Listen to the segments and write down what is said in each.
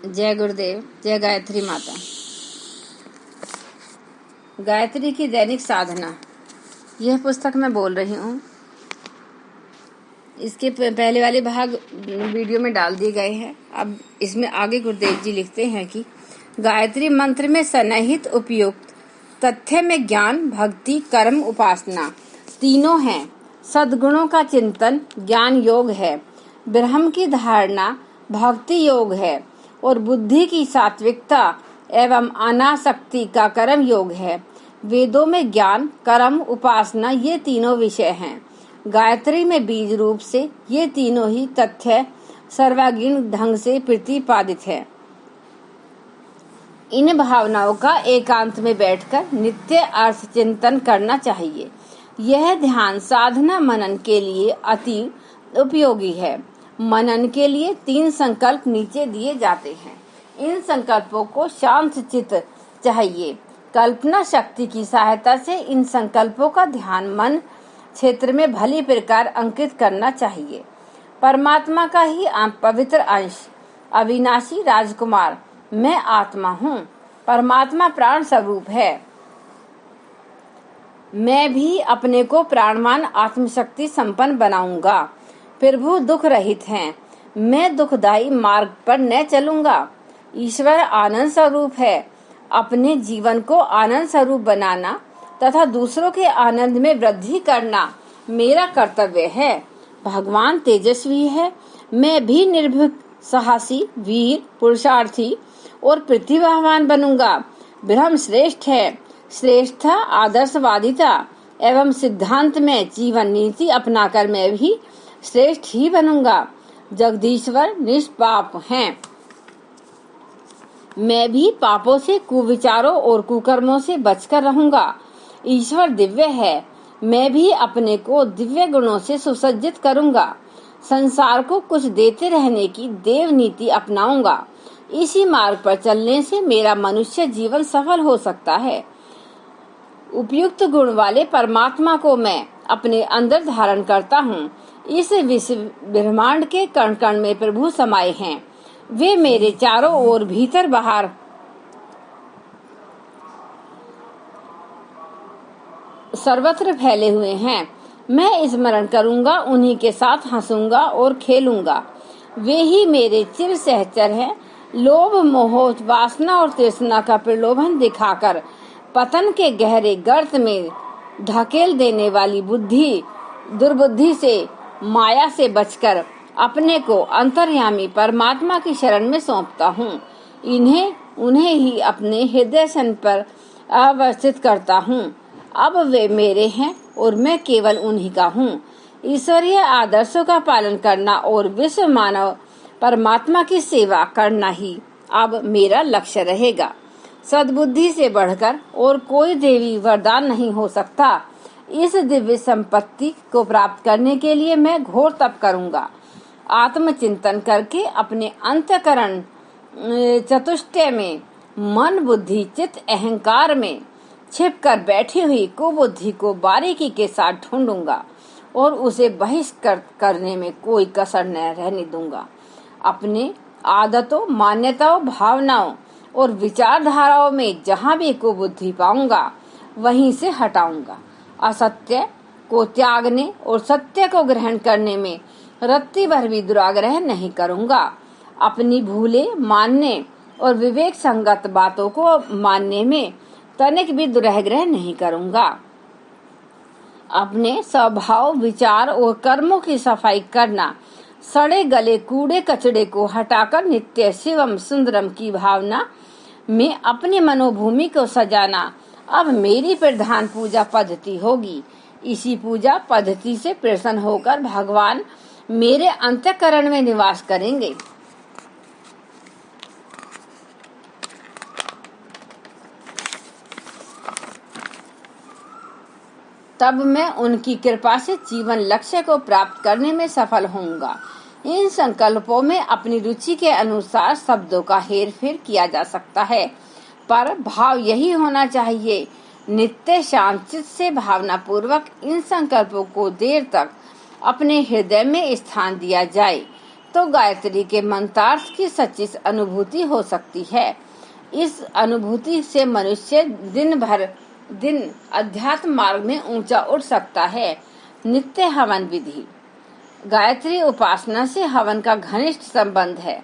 जय गुरुदेव, जय गायत्री माता। गायत्री की दैनिक साधना, यह पुस्तक मैं बोल रही हूँ। इसके पहले वाले भाग वीडियो में डाल दिए गए हैं। अब इसमें आगे गुरुदेव जी लिखते हैं कि गायत्री मंत्र में सन्निहित उपयुक्त तथ्य में ज्ञान, भक्ति, कर्म, उपासना तीनों हैं। सद्गुणों का चिंतन ज्ञान योग है, ब्रह्म की धारणा भक्ति योग है और बुद्धि की सात्विकता एवं अनासक्ति का कर्म योग है। वेदों में ज्ञान, कर्म, उपासना ये तीनों विषय हैं। गायत्री में बीज रूप से ये तीनों ही तथ्य सर्वांगीण ढंग से प्रतिपादित है। इन भावनाओं का एकांत में बैठकर नित्य अर्थ चिंतन करना चाहिए। यह ध्यान साधना मनन के लिए अति उपयोगी है। मनन के लिए 3 संकल्प नीचे दिए जाते हैं। इन संकल्पों को शांत चित्त चाहिए। कल्पना शक्ति की सहायता से इन संकल्पों का ध्यान मन क्षेत्र में भली प्रकार अंकित करना चाहिए। परमात्मा का ही पवित्र अंश, अविनाशी राजकुमार मैं आत्मा हूँ। परमात्मा प्राण स्वरूप है। मैं भी अपने को प्राणवान आत्मशक्ति संपन्न बनाऊंगा। प्रभु दुख रहित हैं, मैं दुखदायी मार्ग पर न चलूंगा। ईश्वर आनंद स्वरूप है। अपने जीवन को आनंद स्वरूप बनाना तथा दूसरों के आनंद में वृद्धि करना मेरा कर्तव्य है। भगवान तेजस्वी है, मैं भी निर्भीक, साहसी, वीर, पुरुषार्थी और प्रतिभावान बनूंगा। ब्रह्म श्रेष्ठ है। श्रेष्ठता, आदर्शवादिता एवं सिद्धांत में जीवन नीति अपनाकर मैं भी श्रेष्ठ ही बनूंगा। जगदीश्वर निष्पाप हैं। मैं भी पापों से, कुविचारों और कुकर्मों से बचकर रहूंगा। ईश्वर दिव्य है। मैं भी अपने को दिव्य गुणों से सुसज्जित करूंगा। संसार को कुछ देते रहने की देव नीति अपनाऊंगा। इसी मार्ग पर चलने से मेरा मनुष्य जीवन सफल हो सकता है। उपयुक्त गुण वाले परमात्मा को मैं अपने अंदर धारण करता हूँ। इस विश्व ब्रह्मांड के कण कण में प्रभु समाये हैं। वे मेरे चारों ओर भीतर बाहर सर्वत्र फैले हुए हैं। मैं स्मरण करूंगा, उन्हीं के साथ हंसूंगा और खेलूंगा। वे ही मेरे चिर सहचर हैं। लोभ, मोह, वासना और तृष्णा का प्रलोभन दिखाकर पतन के गहरे गर्त में ढकेल देने वाली दुर्बुद्धि से, माया से बचकर अपने को अंतर्यामी परमात्मा की शरण में सौंपता हूँ। उन्हें ही अपने हृदय सन पर अवस्थित करता हूँ। अब वे मेरे हैं और मैं केवल उन्हीं का हूँ। ईश्वरीय आदर्शों का पालन करना और विश्व मानव परमात्मा की सेवा करना ही अब मेरा लक्ष्य रहेगा। सद्बुद्धि से बढ़कर और कोई देवी वरदान नहीं हो सकता। इस दिव्य संपत्ति को प्राप्त करने के लिए मैं घोर तप करूंगा। आत्मचिंतन करके अपने अंतःकरण चतुष्टय में, मन, बुद्धि, चित्त, अहंकार में छिपकर बैठी हुई कुबुद्धि को बारीकी के साथ ढूंढूंगा और उसे बहिष्कृत करने में कोई कसर न रहने दूंगा। अपने आदतों, मान्यताओं, भावनाओं और विचारधाराओं में जहाँ भी कुबुद्धि पाऊंगा वहीं से हटाऊंगा। असत्य को त्यागने और सत्य को ग्रहण करने में रत्ती भर भी दुराग्रह नहीं करूंगा। अपनी भूलें मानने और विवेक संगत बातों को मानने में तनिक भी दुराग्रह नहीं करूंगा। अपने स्वभाव, विचार और कर्मों की सफाई करना, सड़े गले कूड़े कचड़े को हटाकर नित्य शिवम सुंदरम की भावना में अपनी मनोभूमि को सजाना अब मेरी प्रधान पूजा पद्धति होगी। इसी पूजा पद्धति से प्रसन्न होकर भगवान मेरे अंतःकरण में निवास करेंगे। तब मैं उनकी कृपा से जीवन लक्ष्य को प्राप्त करने में सफल होऊंगा। इन संकल्पों में अपनी रुचि के अनुसार शब्दों का हेरफेर किया जा सकता है, पर भाव यही होना चाहिए। नित्य शांत चित्त से भावना पूर्वक इन संकल्पों को देर तक अपने हृदय में स्थान दिया जाए। तो गायत्री के मंत्रार्थ की सच्ची अनुभूति हो सकती है। इस अनुभूति से मनुष्य दिन अध्यात्म मार्ग में ऊंचा उठ सकता है। नित्य हवन विधि। गायत्री उपासना से हवन का घनिष्ठ संबंध है।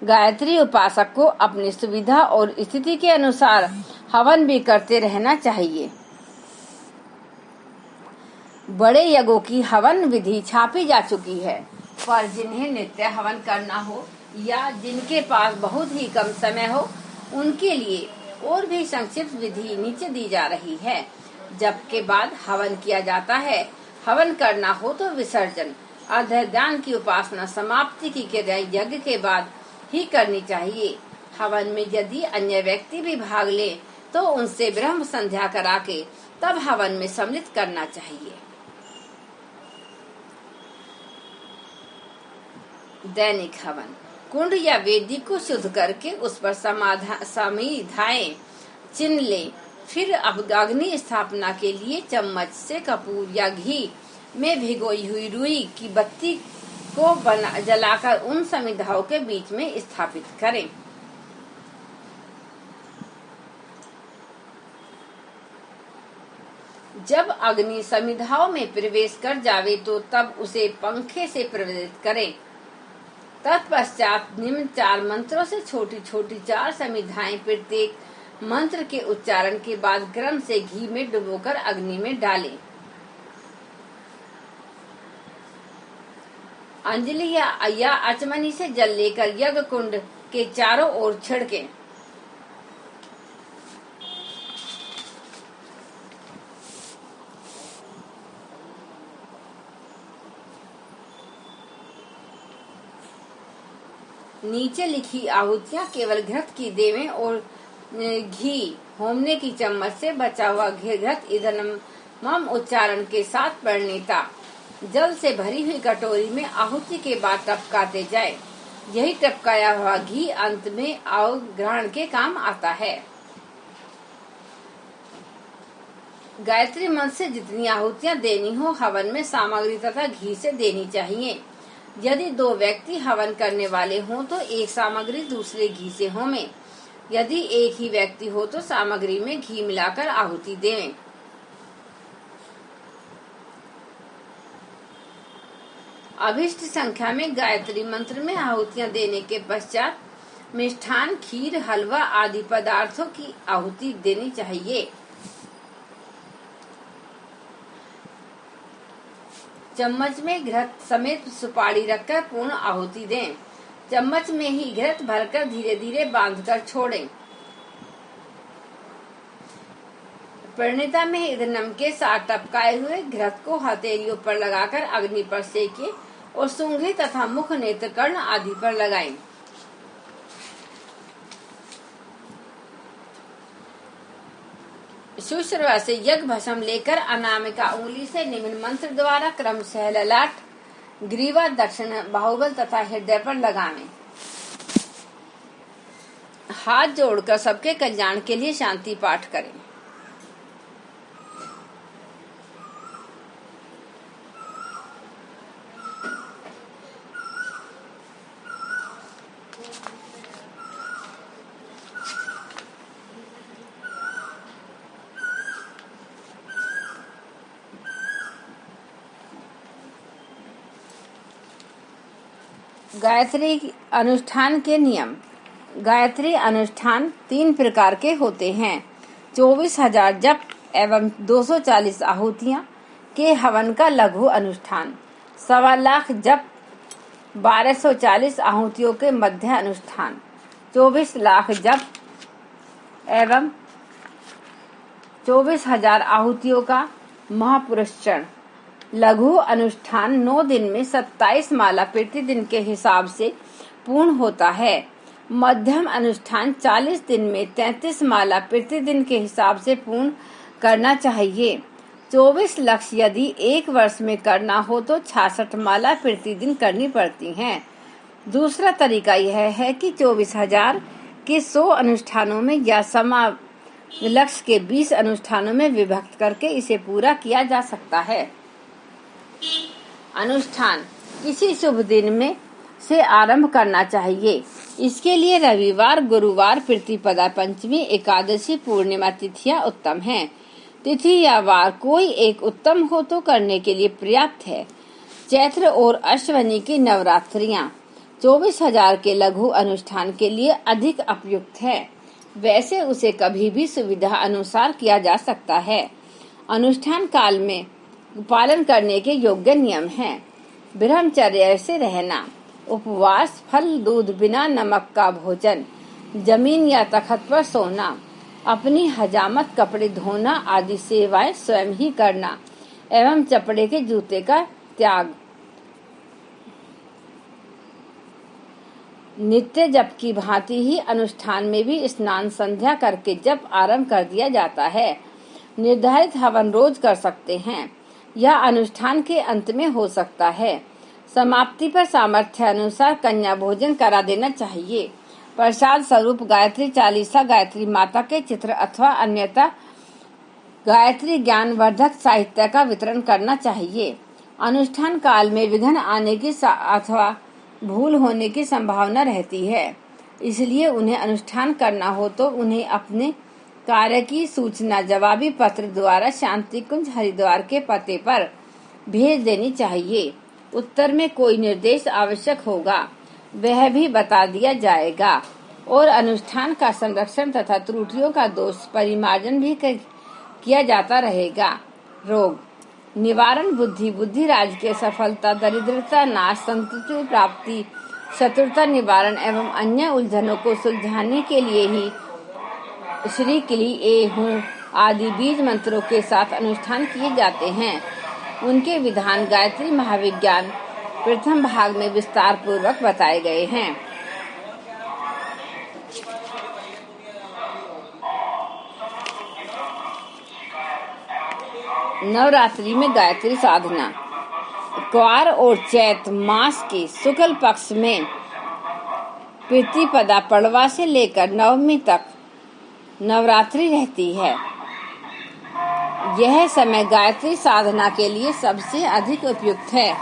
गायत्री उपासक को अपनी सुविधा और स्थिति के अनुसार हवन भी करते रहना चाहिए। बड़े यज्ञों की हवन विधि छापी जा चुकी है, पर जिन्हें नित्य हवन करना हो या जिनके पास बहुत ही कम समय हो, उनके लिए और भी संक्षिप्त विधि नीचे दी जा रही है। जप के बाद हवन किया जाता है। हवन करना हो तो विसर्जन, अर्धज्ञान की उपासना समाप्ति की क्रिया यज्ञ के बाद ही करनी चाहिए। हवन में यदि अन्य व्यक्ति भी भाग ले तो उनसे ब्रह्म संध्या करा के तब हवन में सम्मिलित करना चाहिए। दैनिक हवन। कुंड या वेदी को शुद्ध करके उस पर समिधाएं चिन्ह ले। फिर अग्नि स्थापना के लिए चम्मच से कपूर या घी में भिगोई हुई रुई की बत्ती को जलाकर उन समिधाओं के बीच में स्थापित करें। जब अग्नि समिधाओं में प्रवेश कर जावे तो तब उसे पंखे से प्रवेशित करें। तत्पश्चात निम्न 4 मंत्रों से छोटी छोटी 4 समिधाएं प्रत्येक मंत्र के उच्चारण के बाद क्रम से घी में डुबोकर अग्नि में डालें। अंजलि या अचमनी से जल लेकर यज्ञ कुंड के चारों ओर छिड़कें। नीचे लिखी आहुतियां केवल घृत की देवें और घी होमने की चम्मच से बचा हुआ घृत इदनम उच्चारण के साथ परिणीता जल से भरी हुई कटोरी में आहुति के बाद टपकाते जाए। यही टपकाया हुआ घी अंत में ग्रहण के काम आता है। गायत्री मंत्र से जितनी आहुतियां देनी हो हवन में सामग्री तथा घी से देनी चाहिए। यदि 2 व्यक्ति हवन करने वाले हों तो एक सामग्री दूसरे घी से होमे। यदि एक ही व्यक्ति हो तो सामग्री में घी मिलाकर आहुति दें। अभिष्ट संख्या में गायत्री मंत्र में आहुतियां देने के पश्चात मिष्ठान, खीर, हलवा आदि पदार्थों की आहुति देनी चाहिए। चम्मच में घृत समेत सुपारी रखकर पूर्ण आहुति दें। चम्मच में ही घृत भरकर धीरे धीरे बांधकर छोड़ें। परिणीता में ईंधन के साथ टपकाए हुए घृत को हथेलियों पर लगाकर अग्नि पर सेकें और सूंघे तथा मुख, नेत्र, कर्ण आदि पर लगाएं। शुश्रवा से यज्ञ भस्म लेकर अनामिका उंगली से निम्न मंत्र द्वारा क्रमशः ललाट, ग्रीवा, दक्षिण बाहुबल तथा हृदय पर लगावें। हाथ जोड़कर सबके कल्याण के लिए शांति पाठ करें। गायत्री अनुष्ठान के नियम। गायत्री अनुष्ठान 3 प्रकार के होते हैं। 24,000 जप एवं 240 आहुतियां के हवन का लघु अनुष्ठान, 1.25 लाख जप 1240 आहुतियों के मध्य अनुष्ठान, 24 लाख जप एवं 24,000 आहुतियों का महापुरुषचरण। लघु अनुष्ठान 9 दिन में 27 माला प्रतिदिन के हिसाब से पूर्ण होता है। मध्यम अनुष्ठान 40 दिन में 33 माला प्रतिदिन के हिसाब से पूर्ण करना चाहिए। 24 लक्ष्य यदि 1 वर्ष में करना हो तो 66 माला प्रतिदिन करनी पड़ती हैं। दूसरा तरीका यह है कि 24,000 के 100 अनुष्ठानों में या समा लक्ष्य के 20 अनुष्ठानों में विभक्त करके इसे पूरा किया जा सकता है। अनुष्ठान किसी शुभ दिन में से आरंभ करना चाहिए। इसके लिए रविवार, गुरुवार, प्रतिपदा, पंचमी, एकादशी, पूर्णिमा तिथियां उत्तम हैं। तिथि या वार कोई एक उत्तम हो तो करने के लिए पर्याप्त है। चैत्र और अश्वनी की नवरात्रियां 24,000 के लघु अनुष्ठान के लिए अधिक उपयुक्त है। वैसे उसे कभी भी सुविधा अनुसार किया जा सकता है। अनुष्ठान काल में पालन करने के योग्य नियम हैं। ब्रह्मचर्य से रहना, उपवास, फल, दूध, बिना नमक का भोजन, जमीन या तख्त पर सोना, अपनी हजामत कपड़े धोना आदि सेवाएं स्वयं ही करना एवं चपड़े के जूते का त्याग। नित्य जप की भांति ही अनुष्ठान में भी स्नान संध्या करके जप आरंभ कर दिया जाता है। निर्धारित हवन रोज कर सकते हैं। यह अनुष्ठान के अंत में हो सकता है। समाप्ति पर सामर्थ्य अनुसार कन्या भोजन करा देना चाहिए। प्रसाद स्वरूप गायत्री चालीसा, गायत्री माता के चित्र अथवा अन्यथा गायत्री ज्ञानवर्धक साहित्य का वितरण करना चाहिए। अनुष्ठान काल में विघ्न आने की अथवा भूल होने की संभावना रहती है, इसलिए उन्हें अनुष्ठान करना हो तो उन्हें अपने कार्य की सूचना जवाबी पत्र द्वारा शांति कुंज हरिद्वार के पते पर भेज देनी चाहिए। उत्तर में कोई निर्देश आवश्यक होगा वह भी बता दिया जाएगा और अनुष्ठान का संरक्षण तथा त्रुटियों का दोष परिमार्जन भी किया जाता रहेगा। रोग निवारण, बुद्धि राज के सफलता, दरिद्रता नाश, संतति प्राप्ति, शत्रुता निवारण एवं अन्य उलझनों को सुलझाने के लिए ही श्री किली ए हूँ आदि बीज मंत्रों के साथ अनुष्ठान किए जाते हैं। उनके विधान गायत्री महाविज्ञान प्रथम भाग में विस्तार पूर्वक बताए गए हैं। नवरात्रि में गायत्री साधना। क्वार और चैत मास के शुक्ल पक्ष में प्रतिपदा पड़वा से लेकर नवमी तक नवरात्रि रहती है। यह समय गायत्री साधना के लिए सबसे अधिक उपयुक्त है।